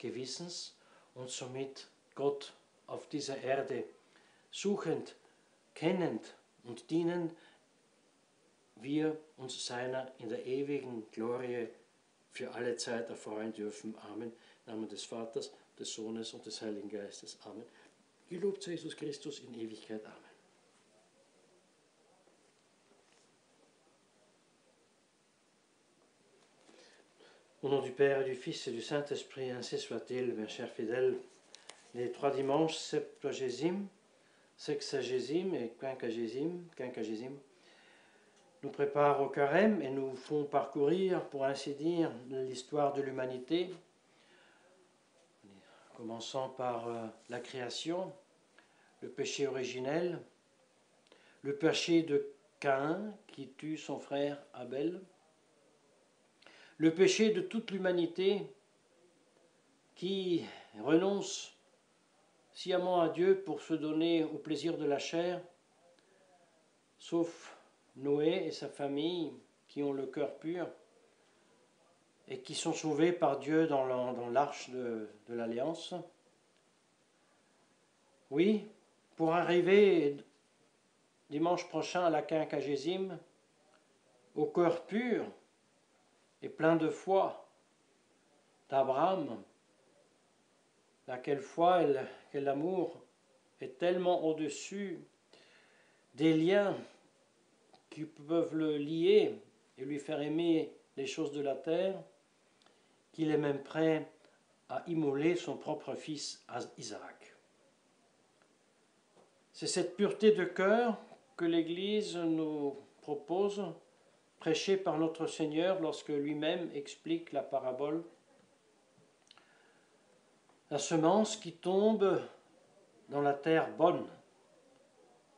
Gewissens und somit Gott auf dieser Erde suchend, kennend und dienend, wir uns seiner in der ewigen Glorie für alle Zeit erfreuen dürfen. Amen. Im Namen des Vaters, des Sohnes und des Heiligen Geistes. Amen. Gelobt sei Jesus Christus in Ewigkeit. Amen. Au nom du Père et du Fils et du Saint-Esprit, ainsi soit-il, mes chers fidèles. Les 3 dimanches, Septuagésime, Sexagésime et Quinquagésime, nous préparent au carême et nous font parcourir, pour ainsi dire, l'histoire de l'humanité, commençant par la création, le péché originel, le péché de Caïn qui tue son frère Abel, le péché de toute l'humanité qui renonce sciemment à Dieu pour se donner au plaisir de la chair, sauf Noé et sa famille qui ont le cœur pur et qui sont sauvés par Dieu dans l'arche de l'Alliance. Oui, pour arriver dimanche prochain à la Quinquagésime, au cœur pur et plein de foi d'Abraham, laquelle foi et quel amour est tellement au-dessus des liens qui peuvent le lier et lui faire aimer les choses de la terre, qu'il est même prêt à immoler son propre fils Isaac. C'est cette pureté de cœur que l'Église nous propose, prêchée par notre Seigneur lorsque lui-même explique la parabole. La semence qui tombe dans la terre bonne,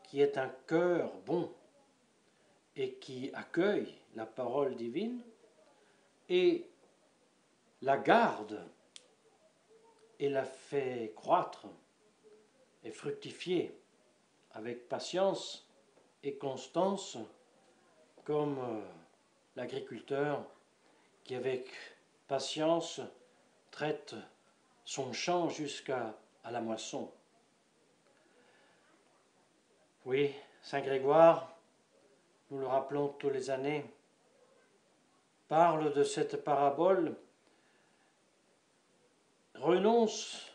qui est un cœur bon et qui accueille la parole divine et la garde et la fait croître et fructifier avec patience et constance, comme l'agriculteur qui avec patience traite son champ jusqu'à la moisson. Oui, Saint Grégoire, nous le rappelons tous les années, parle de cette parabole, renonce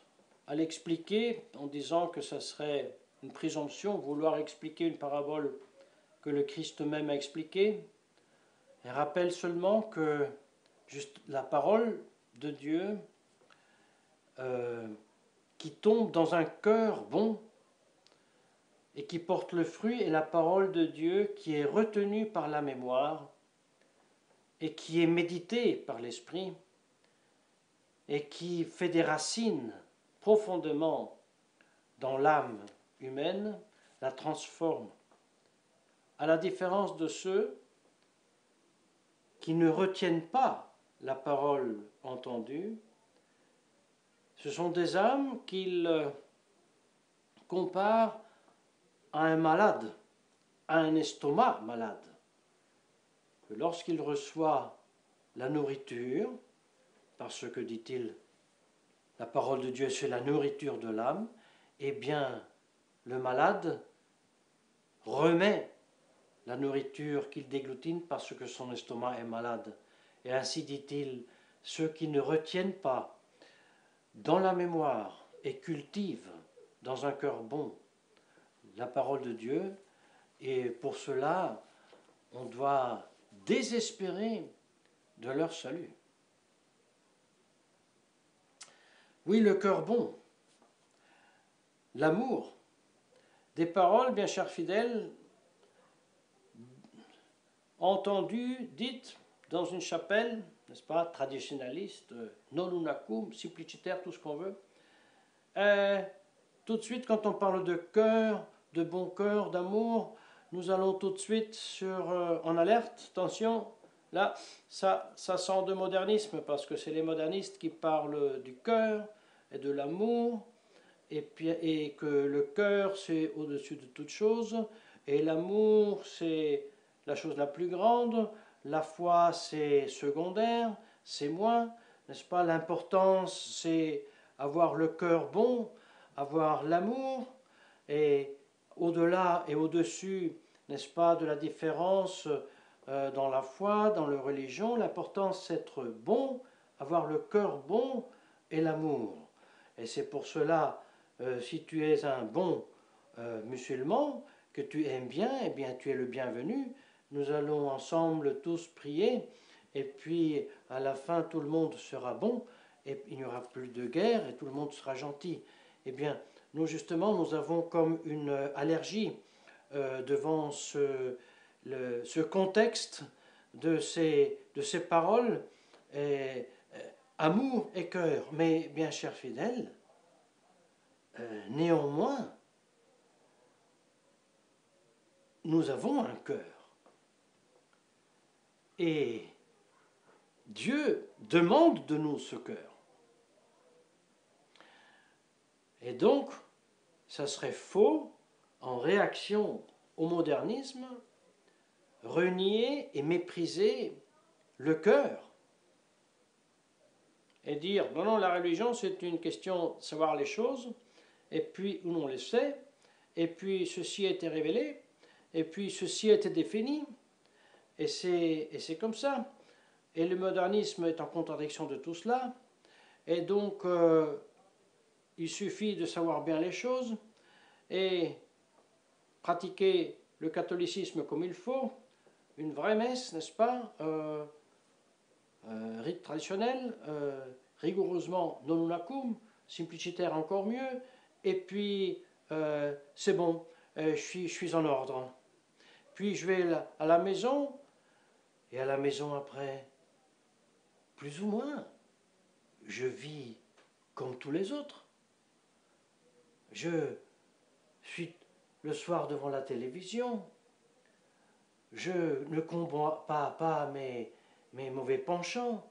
à l'expliquer en disant que ça serait une présomption, vouloir expliquer une parabole que le Christ même a expliquée, et rappelle seulement que juste la parole de Dieu qui tombe dans un cœur bon et qui porte le fruit est la parole de Dieu qui est retenue par la mémoire et qui est méditée par l'esprit et qui fait des racines profondément dans l'âme humaine, la transforme. À la différence de ceux qui ne retiennent pas la parole entendue, ce sont des âmes qu'il compare à un malade, à un estomac malade. Que lorsqu'il reçoit la nourriture, parce que, dit-il, la parole de Dieu c'est la nourriture de l'âme, eh bien, le malade remet la nourriture qu'il déglutine parce que son estomac est malade. Et ainsi, dit-il, ceux qui ne retiennent pas dans la mémoire et cultivent dans un cœur bon la parole de Dieu, et pour cela, on doit désespérer de leur salut. Oui, le cœur bon, l'amour, des paroles, bien chers fidèles, entendues, dites dans une chapelle, n'est-ce pas, traditionnaliste, non unacum, simplicitaire, tout ce qu'on veut. Tout de suite, quand on parle de cœur, de bon cœur, d'amour, nous allons tout de suite en alerte, attention, là, ça sent de modernisme, parce que c'est les modernistes qui parlent du cœur et de l'amour, et que le cœur, c'est au-dessus de toute chose, et l'amour, c'est la chose la plus grande, la foi, c'est secondaire, c'est moins, n'est-ce pas? L'importance, c'est avoir le cœur bon, avoir l'amour, et au-delà et au-dessus, n'est-ce pas, de la différence dans la foi, dans la religion, l'importance c'est être bon, avoir le cœur bon et l'amour. Et c'est pour cela, si tu es un bon musulman, que tu aimes bien, eh bien tu es le bienvenu. Nous allons ensemble tous prier, et puis à la fin tout le monde sera bon, et il n'y aura plus de guerre, et tout le monde sera gentil. Eh bien, nous justement, nous avons comme une allergie devant ce contexte de ces paroles, et, amour et cœur. Mais bien chers fidèles, néanmoins, nous avons un cœur. Et Dieu demande de nous ce cœur. Et donc, ça serait faux, en réaction au modernisme, renier et mépriser le cœur. Et dire, non, non, la religion, c'est une question de savoir les choses, et puis, où on le sait, et puis ceci a été révélé, et puis ceci a été défini, et c'est comme ça. Et le modernisme est en contradiction de tout cela, et donc il suffit de savoir bien les choses, et pratiquer le catholicisme comme il faut, une vraie messe, n'est-ce pas, rite traditionnel, rigoureusement non unacum, simplicitaire encore mieux, et puis c'est bon, je suis en ordre. Puis je vais à la maison, et à la maison après, plus ou moins, je vis comme tous les autres. Je suis le soir devant la télévision, je ne combats pas mes mauvais penchants,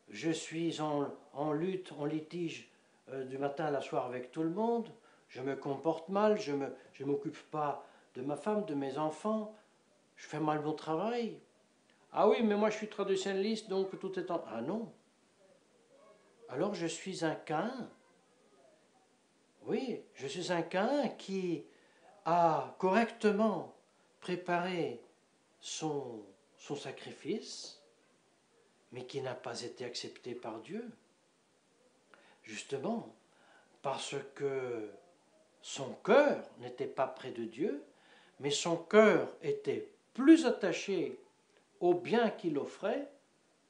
je suis en lutte, en litige du matin à la soir avec tout le monde, je me comporte mal, je ne m'occupe pas de ma femme, de mes enfants, je fais mal mon travail. Ah oui, mais moi je suis traditionnaliste, donc tout est en... Ah non. Alors je suis un Caïn. Oui, je suis un Caïn qui a correctement préparé son sacrifice, mais qui n'a pas été accepté par Dieu. Justement, parce que son cœur n'était pas près de Dieu, mais son cœur était plus attaché au bien qu'il offrait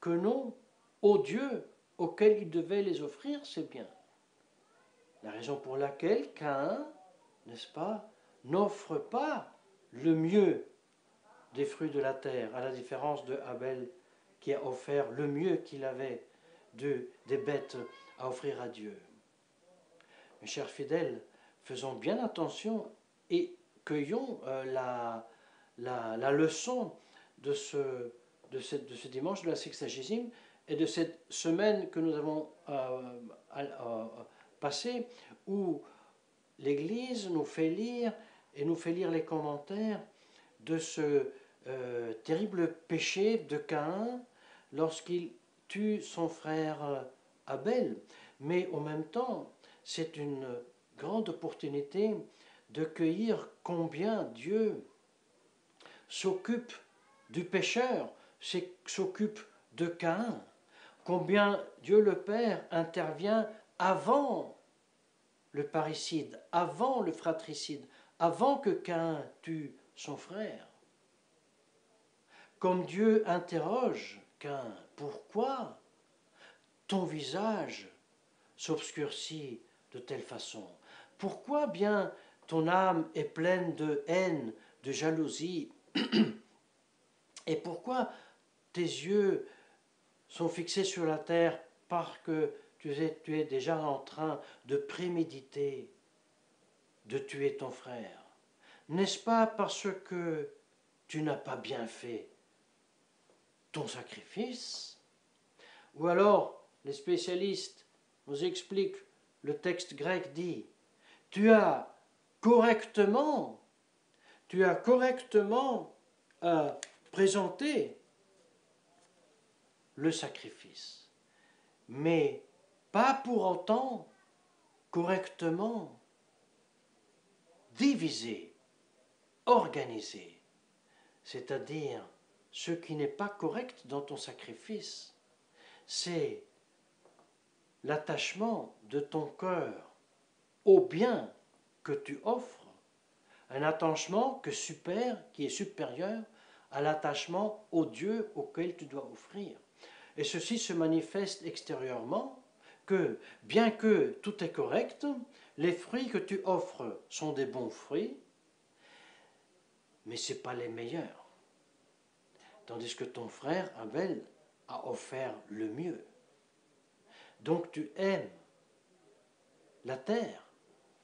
que non au Dieu auquel il devait les offrir, ces biens. La raison pour laquelle Caïn, n'est-ce pas, n'offre pas le mieux des fruits de la terre, à la différence de Abel qui a offert le mieux qu'il avait des bêtes à offrir à Dieu. Mes chers fidèles, faisons bien attention et cueillons la leçon de ce dimanche de la sexagésime et de cette semaine que nous avons passée, où l'Église nous fait lire les commentaires de ce terrible péché de Caïn lorsqu'il tue son frère Abel. Mais en même temps, c'est une grande opportunité de cueillir combien Dieu s'occupe du pécheur, s'occupe de Caïn, combien Dieu le Père intervient avant le parricide, avant le fratricide, avant que Caïn tue son frère. Comme Dieu interroge Caïn, pourquoi ton visage s'obscurcit de telle façon? Pourquoi bien ton âme est pleine de haine, de jalousie? Et pourquoi tes yeux sont fixés sur la terre parce que tu es déjà en train de préméditer de tuer ton frère? N'est-ce pas parce que tu n'as pas bien fait ton sacrifice? Ou alors, les spécialistes nous expliquent, le texte grec dit, tu as correctement présenté le sacrifice. mais pas pour autant correctement divisé, organisé, c'est-à-dire ce qui n'est pas correct dans ton sacrifice, c'est l'attachement de ton cœur au bien que tu offres, un attachement qui est supérieur à l'attachement au Dieu auquel tu dois offrir. Et ceci se manifeste extérieurement que, bien que tout est correct, les fruits que tu offres sont des bons fruits, mais ce n'est pas les meilleurs. Tandis que ton frère Abel a offert le mieux. Donc tu aimes la terre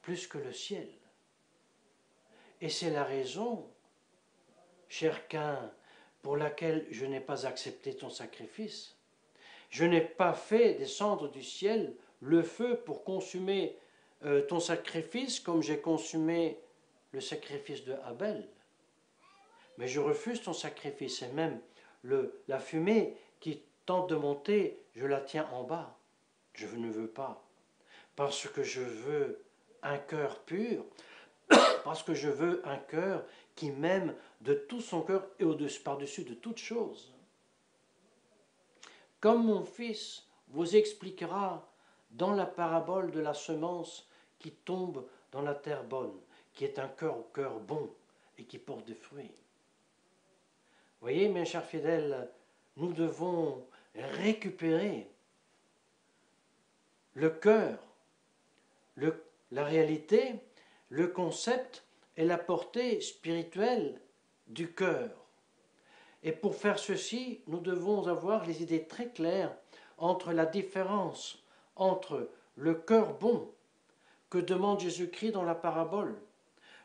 plus que le ciel. Et c'est la raison, cher Caïn, pour laquelle je n'ai pas accepté ton sacrifice. Je n'ai pas fait descendre du ciel le feu pour consumer ton sacrifice comme j'ai consumé le sacrifice de Abel. Mais je refuse ton sacrifice et même la fumée qui tente de monter, je la tiens en bas. Je ne veux pas. Parce que je veux un cœur pur, parce que je veux un cœur qui m'aime de tout son cœur et par-dessus de toute chose. Comme mon fils vous expliquera dans la parabole de la semence qui tombe dans la terre bonne, qui est un cœur bon et qui porte des fruits. Voyez, mes chers fidèles, nous devons récupérer le cœur, la réalité, le concept et la portée spirituelle du cœur. Et pour faire ceci, nous devons avoir les idées très claires entre la différence entre le cœur bon que demande Jésus-Christ dans la parabole,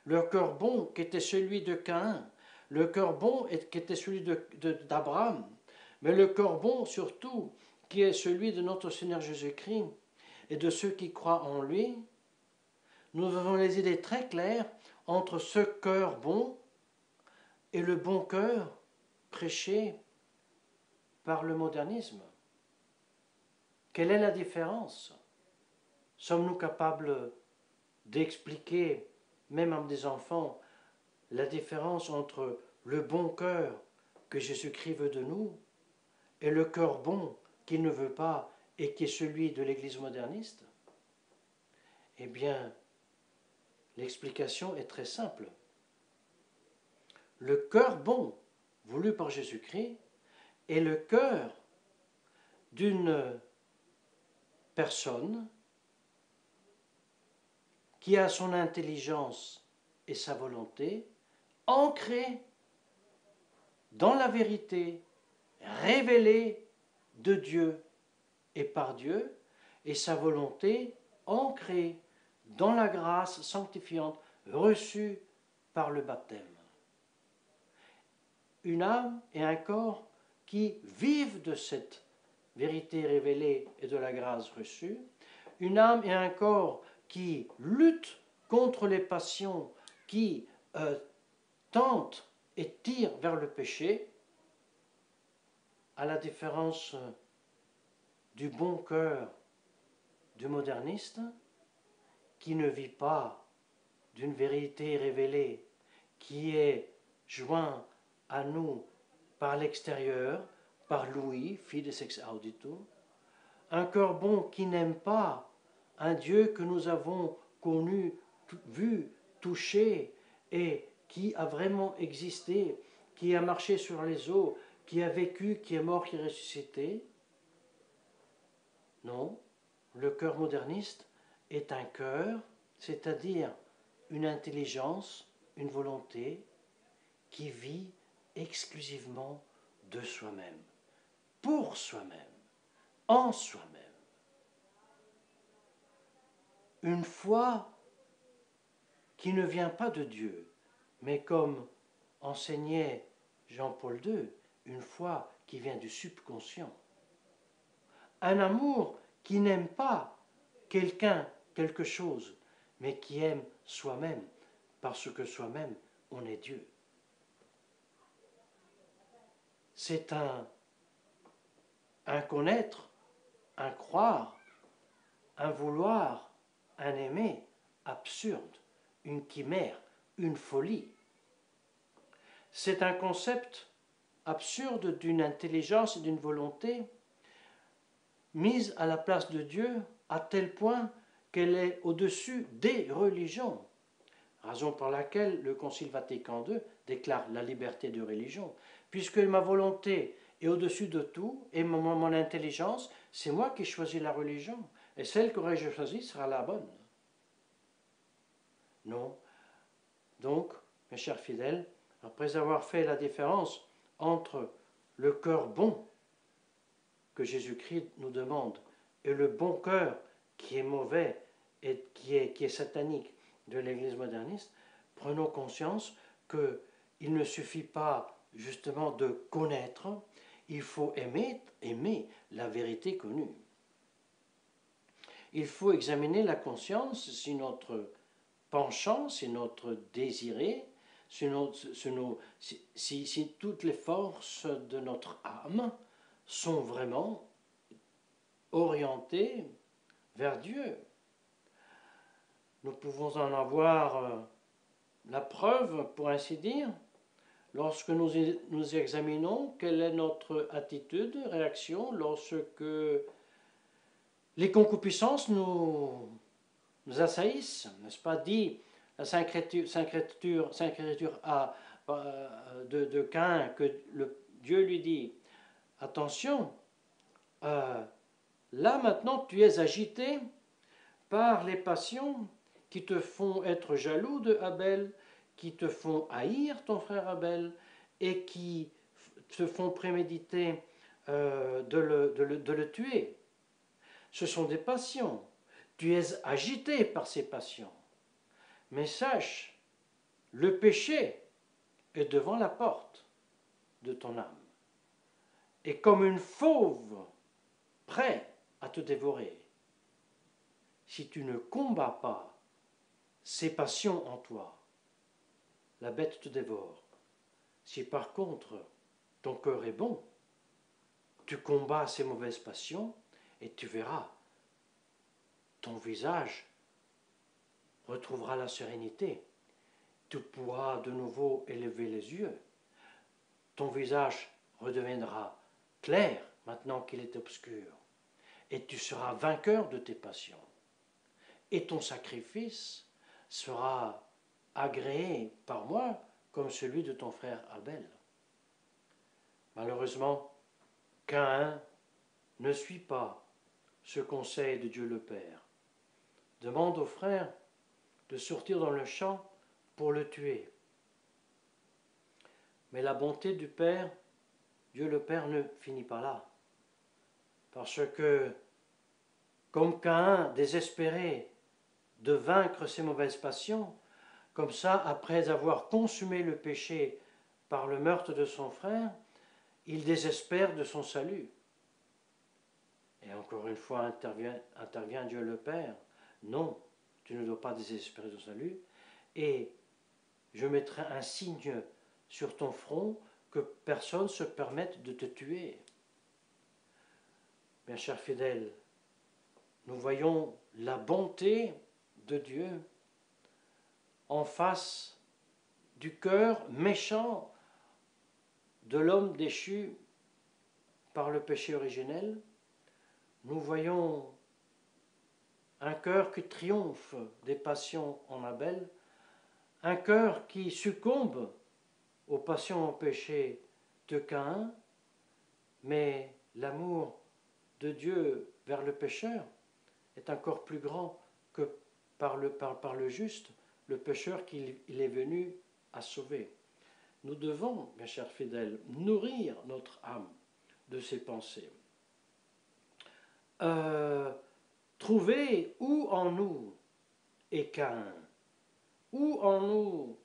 le cœur bon qui était celui de Caïn, le cœur bon qui était celui d'Abraham, mais le cœur bon surtout qui est celui de notre Seigneur Jésus-Christ et de ceux qui croient en lui. Nous avons les idées très claires entre ce cœur bon et le bon cœur prêché par le modernisme. Quelle est la différence? Sommes-nous capables d'expliquer, même à des enfants, la différence entre le bon cœur que Jésus-Christ veut de nous et le cœur bon qu'il ne veut pas et qui est celui de l'Église moderniste? Eh bien, l'explication est très simple. Le cœur bon voulu par Jésus-Christ est le cœur d'une personne qui a son intelligence et sa volonté ancrée dans la vérité révélée de Dieu et par Dieu, et sa volonté ancrée dans la grâce sanctifiante reçue par le baptême. Une âme et un corps qui vivent de cette vérité révélée et de la grâce reçue, une âme et un corps qui luttent contre les passions, qui tentent et tirent vers le péché, à la différence du bon cœur du moderniste, qui ne vit pas d'une vérité révélée, qui est joint à nous par l'extérieur, par l'ouïe, fides ex audito, un cœur bon qui n'aime pas un Dieu que nous avons connu, vu, touché, et qui a vraiment existé, qui a marché sur les eaux, qui a vécu, qui est mort, qui est ressuscité. Non, le cœur moderniste est un cœur, c'est-à-dire une intelligence, une volonté qui vit exclusivement de soi-même, pour soi-même, en soi-même. Une foi qui ne vient pas de Dieu, mais comme enseignait Jean-Paul II, une foi qui vient du subconscient. Un amour qui n'aime pas quelqu'un, quelque chose, mais qui aime soi-même, parce que soi-même, on est Dieu. C'est un connaître un croire, un vouloir, un aimer absurde, une chimère, une folie. C'est un concept absurde d'une intelligence et d'une volonté mise à la place de Dieu à tel point qu'elle est au-dessus des religions, raison pour laquelle le Concile Vatican II déclare la liberté de religion, puisque ma volonté est au-dessus de tout et mon intelligence, c'est moi qui choisis la religion, et celle qu'aurais-je choisie sera la bonne. Non. Donc, mes chers fidèles, après avoir fait la différence entre le cœur bon que Jésus-Christ nous demande et le bon cœur qui est mauvais et qui est satanique de l'Église moderniste, prenons conscience qu'il ne suffit pas justement de connaître, il faut aimer la vérité connue. Il faut examiner la conscience si notre penchant, si notre désiré, si toutes les forces de notre âme sont vraiment orientées vers Dieu. Nous pouvons en avoir la preuve, pour ainsi dire, lorsque nous examinons quelle est notre attitude, réaction, lorsque les concupiscences nous assaillissent, n'est-ce pas? Dit la Sainte Écriture de Caïn, que Dieu lui dit, attention, là maintenant tu es agité par les passions qui te font être jaloux de Abel, qui te font haïr ton frère Abel, et qui te font préméditer de le tuer. Ce sont des passions. Tu es agité par ces passions. Mais sache, le péché est devant la porte de ton âme. Et comme une fauve, prêt à te dévorer. Si tu ne combats pas ces passions en toi, la bête te dévore. Si par contre ton cœur est bon, tu combats ces mauvaises passions et tu verras, ton visage retrouvera la sérénité. Tu pourras de nouveau élever les yeux. Ton visage redeviendra clair maintenant qu'il est obscur. Et tu seras vainqueur de tes passions. Et ton sacrifice sera agréé par moi comme celui de ton frère Abel. Malheureusement, Caïn ne suit pas ce conseil de Dieu le Père. Demande au frère de sortir dans le champ pour le tuer. Mais la bonté du Père, Dieu le Père ne finit pas là. Parce que, comme Caïn, désespéré de vaincre ses mauvaises passions, comme ça, après avoir consumé le péché par le meurtre de son frère, il désespère de son salut. Et encore une fois intervient Dieu le Père. Non, tu ne dois pas désespérer de ton salut. Et je mettrai un signe sur ton front que personne ne se permette de te tuer. Bien chers fidèles, nous voyons la bonté de Dieu en face du cœur méchant de l'homme déchu par le péché originel. Nous voyons un cœur qui triomphe des passions en Abel, un cœur qui succombe aux passions au péché de Caïn, mais l'amour de Dieu vers le pécheur est encore plus grand que par le juste, le pécheur qu'il est venu à sauver. Nous devons, mes chers fidèles, nourrir notre âme de ces pensées. Trouver où en nous est Caïn, où en nous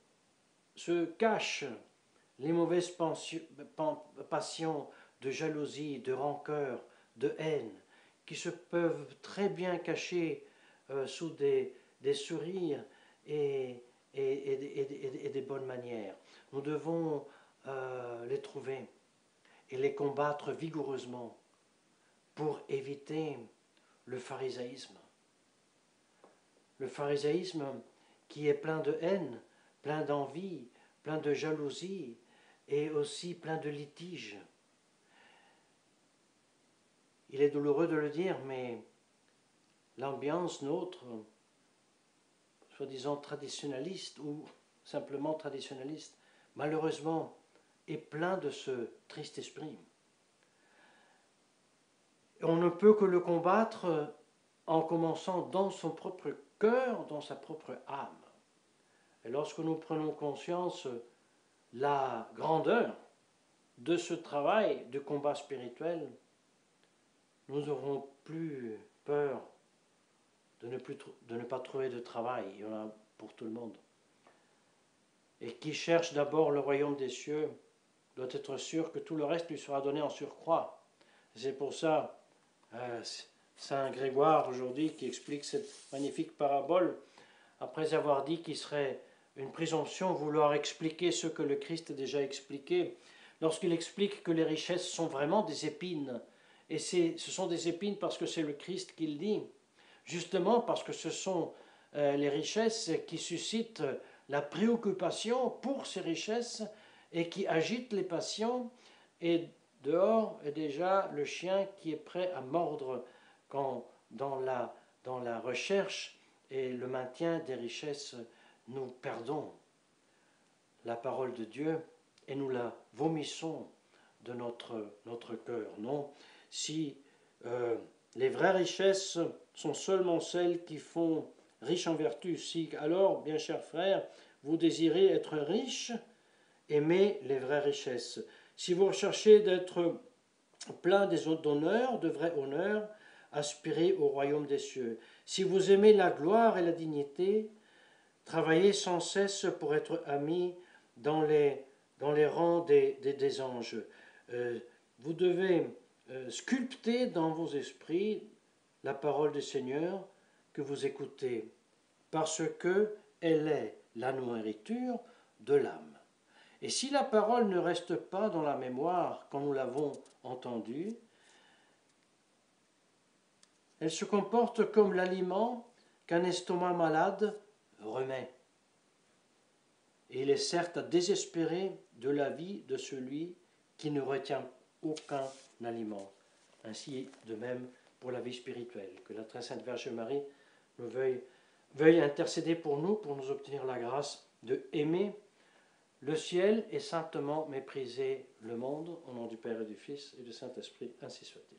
se cachent les mauvaises passions de jalousie, de rancœur, de haine, qui se peuvent très bien cacher sous des sourires et des bonnes manières. Nous devons les trouver et les combattre vigoureusement. pour éviter le pharisaïsme. Le pharisaïsme qui est plein de haine, plein d'envie, plein de jalousie et aussi plein de litiges. Il est douloureux de le dire, mais l'ambiance nôtre, soi-disant traditionnaliste ou simplement traditionnaliste, malheureusement, est plein de ce triste esprit. On ne peut que le combattre en commençant dans son propre cœur, dans sa propre âme. Et lorsque nous prenons conscience la grandeur de ce travail de combat spirituel, nous n'aurons plus peur de ne pas trouver de travail. Il y en a pour tout le monde. Et qui cherche d'abord le royaume des cieux doit être sûr que tout le reste lui sera donné en surcroît. C'est pour ça, Saint Grégoire aujourd'hui qui explique cette magnifique parabole, après avoir dit qu'il serait une présomption vouloir expliquer ce que le Christ a déjà expliqué, lorsqu'il explique que les richesses sont vraiment des épines, et ce sont des épines parce que c'est le Christ qui le dit, justement parce que ce sont les richesses qui suscitent la préoccupation pour ces richesses et qui agitent les passions, et dehors est déjà le chien qui est prêt à mordre quand dans la recherche et le maintien des richesses, nous perdons la parole de Dieu et nous la vomissons de notre cœur. Non, si les vraies richesses sont seulement celles qui font riche en vertu, si alors, bien chers frères, vous désirez être riches, aimez les vraies richesses. Si vous recherchez d'être plein d'honneur, de vrai honneur, aspirez au royaume des cieux. Si vous aimez la gloire et la dignité, travaillez sans cesse pour être amis dans les rangs des anges. Vous devez sculpter dans vos esprits la parole du Seigneur que vous écoutez, parce qu'elle est la nourriture de l'âme. Et si la parole ne reste pas dans la mémoire quand nous l'avons entendue, elle se comporte comme l'aliment qu'un estomac malade remet. Et il est certes à désespérer de la vie de celui qui ne retient aucun aliment. Ainsi de même pour la vie spirituelle. Que la très sainte Vierge Marie nous veuille intercéder pour nous obtenir la grâce de aimer le ciel et saintement mépriser le monde. Au nom du Père et du Fils et du Saint-Esprit, ainsi soit-il.